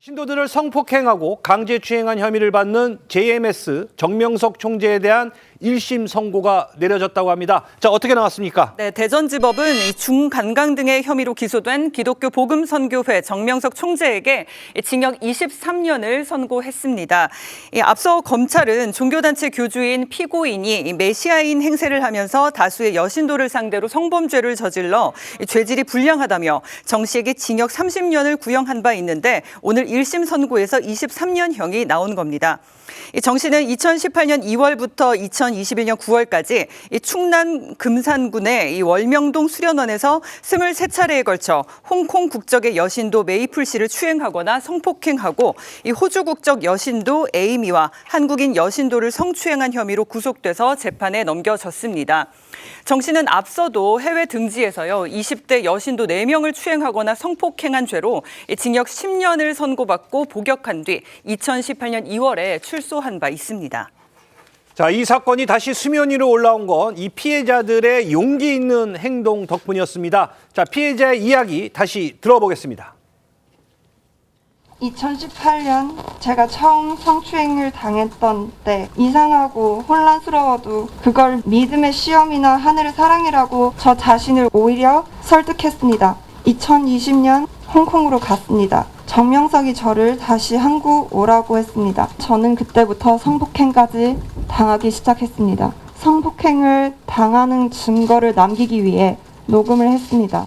신도들을 성폭행하고 강제추행한 혐의를 받는 JMS 정명석 총재에 대한 1심 선고가 내려졌다고 합니다. 자, 어떻게 나왔습니까? 네, 대전지법은 이 중간강 등의 혐의로 기소된 기독교 복음선교회 정명석 총재에게 징역 23년을 선고했습니다. 앞서 검찰은 종교단체 교주인 피고인이 메시아인 행세를 하면서 다수의 여신도를 상대로 성범죄를 저질러 죄질이 불량하다며 정 씨에게 징역 30년을 구형한 바 있는데 오늘 1심 선고에서 23년형이 나온 겁니다. 정 씨는 2018년 2월부터 2021년 9월까지 충남 금산군의 월명동 수련원에서 23차례에 걸쳐 홍콩 국적의 여신도 메이플 씨를 추행하거나 성폭행하고 호주 국적 여신도 에이미와 한국인 여신도를 성추행한 혐의로 구속돼서 재판에 넘겨졌습니다. 정 씨는 앞서도 해외 등지에서요 20대 여신도 4명을 추행하거나 성폭행한 죄로 징역 10년을 선고받고 복역한 뒤 2018년 2월에 출소한 바 있습니다. 자, 이 사건이 다시 수면 위로 올라온 건 이 피해자들의 용기 있는 행동 덕분이었습니다. 자, 피해자의 이야기 다시 들어보겠습니다. 2018년 제가 처음 성추행을 당했던 때 이상하고 혼란스러워도 그걸 믿음의 시험이나 하늘의 사랑이라고 저 자신을 오히려 설득했습니다. 2020년 홍콩으로 갔습니다. 정명석이 저를 다시 한국 오라고 했습니다. 저는 그때부터 성폭행까지 당하기 시작했습니다. 성폭행을 당하는 증거를 남기기 위해 녹음을 했습니다.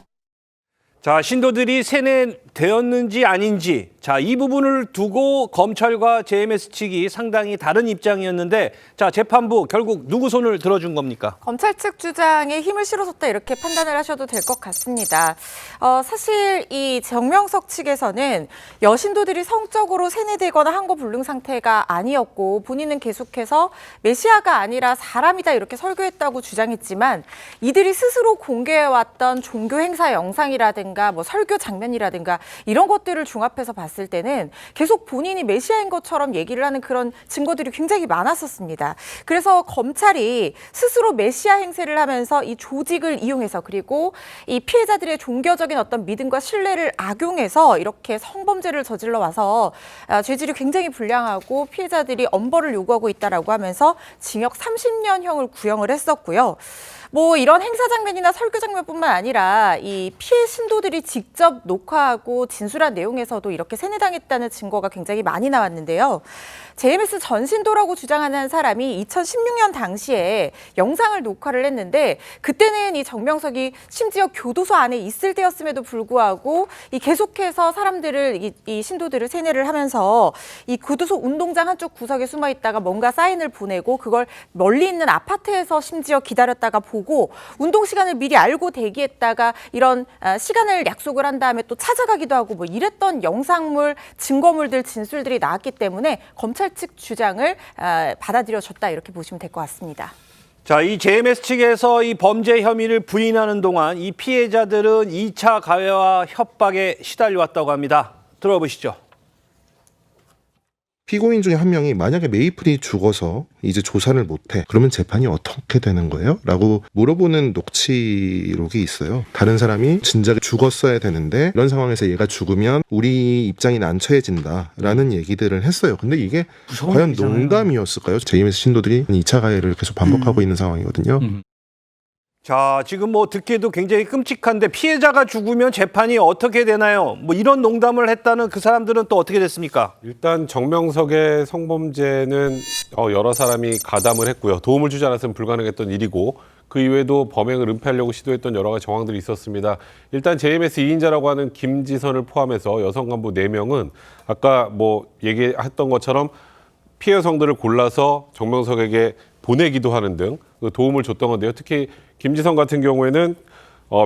자, 신도들이 세뇌되었는지 아닌지, 자, 이 부분을 두고 검찰과 JMS 측이 상당히 다른 입장이었는데, 자, 재판부 결국 누구 손을 들어준 겁니까? 검찰 측 주장에 힘을 실어줬다 이렇게 판단을 하셔도 될 것 같습니다. 사실 이 정명석 측에서는 여신도들이 성적으로 세뇌되거나 항거불능 상태가 아니었고 본인은 계속해서 메시아가 아니라 사람이다 이렇게 설교했다고 주장했지만 이들이 스스로 공개해왔던 종교 행사 영상이라든가 뭐 설교 장면이라든가 이런 것들을 종합해서 봤을 때는 계속 본인이 메시아인 것처럼 얘기를 하는 그런 증거들이 굉장히 많았었습니다. 그래서 검찰이 스스로 메시아 행세를 하면서 이 조직을 이용해서 그리고 이 피해자들의 종교적인 어떤 믿음과 신뢰를 악용해서 이렇게 성범죄를 저질러 와서 죄질이 굉장히 불량하고 피해자들이 엄벌을 요구하고 있다라고 하면서 징역 30년형을 구형을 했었고요. 뭐 이런 행사 장면이나 설교 장면뿐만 아니라 이 피해 신도들이 직접 녹화하고 진술한 내용에서도 이렇게 세뇌당했다는 증거가 굉장히 많이 나왔는데요. JMS 전신도라고 주장하는 한 사람이 2016년 당시에 영상을 녹화를 했는데 그때는 이 정명석이 심지어 교도소 안에 있을 때였음에도 불구하고 이 계속해서 사람들을 이 신도들을 세뇌를 하면서 이 교도소 운동장 한쪽 구석에 숨어 있다가 뭔가 사인을 보내고 그걸 멀리 있는 아파트에서 심지어 기다렸다가 보고 운동 시간을 미리 알고 대기했다가 이런 시간을 약속을 한 다음에 또 찾아가기도 하고 뭐 이랬던 영상물, 증거물들, 진술들이 나왔기 때문에 검찰 측 주장을 받아들여줬다 이렇게 보시면 될 것 같습니다. 자, 이 JMS 측에서 이 범죄 혐의를 부인하는 동안 이 피해자들은 2차 가해와 협박에 시달려왔다고 합니다. 들어보시죠. 피고인 중에 한 명이 만약에 메이플이 죽어서 이제 조사를 못해. 그러면 재판이 어떻게 되는 거예요? 라고 물어보는 녹취록이 있어요. 다른 사람이 진작에 죽었어야 되는데 이런 상황에서 얘가 죽으면 우리 입장이 난처해진다 라는 얘기들을 했어요. 근데 이게 과연 얘기잖아요. 농담이었을까요? JMS 신도들이 2차 가해를 계속 반복하고 있는 상황이거든요. 자, 지금 뭐 듣기에도 굉장히 끔찍한데 피해자가 죽으면 재판이 어떻게 되나요? 뭐 이런 농담을 했다는 그 사람들은 또 어떻게 됐습니까? 일단 정명석의 성범죄는 여러 사람이 가담을 했고요. 도움을 주지 않았으면 불가능했던 일이고 그 이외에도 범행을 은폐하려고 시도했던 여러 가지 정황들이 있었습니다. 일단 JMS 2인자라고 하는 김지선을 포함해서 여성 간부 4명은 아까 뭐 얘기했던 것처럼 피해 여성들을 골라서 정명석에게 보내기도 하는 등 도움을 줬던 건데요. 특히 김지선 같은 경우에는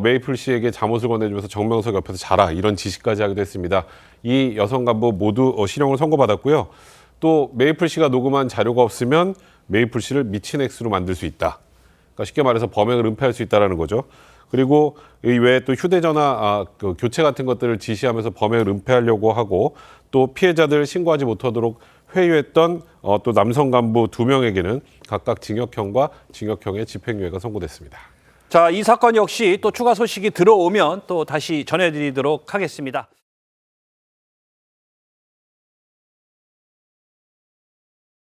메이플 씨에게 잠옷을 건네주면서 정명석 옆에서 자라 이런 지시까지 하기도 했습니다. 이 여성 간부 모두 실형을 선고받았고요. 또 메이플 씨가 녹음한 자료가 없으면 메이플 씨를 미친 액수로 만들 수 있다. 그러니까 쉽게 말해서 범행을 은폐할 수 있다는 거죠. 그리고 이외에 또 휴대전화 교체 같은 것들을 지시하면서 범행을 은폐하려고 하고 또 피해자들 신고하지 못하도록 회유했던 또 남성 간부 2명에게는 각각 징역형과 징역형의 집행유예가 선고됐습니다. 자, 이 사건 역시 또 추가 소식이 들어오면 또 다시 전해드리도록 하겠습니다.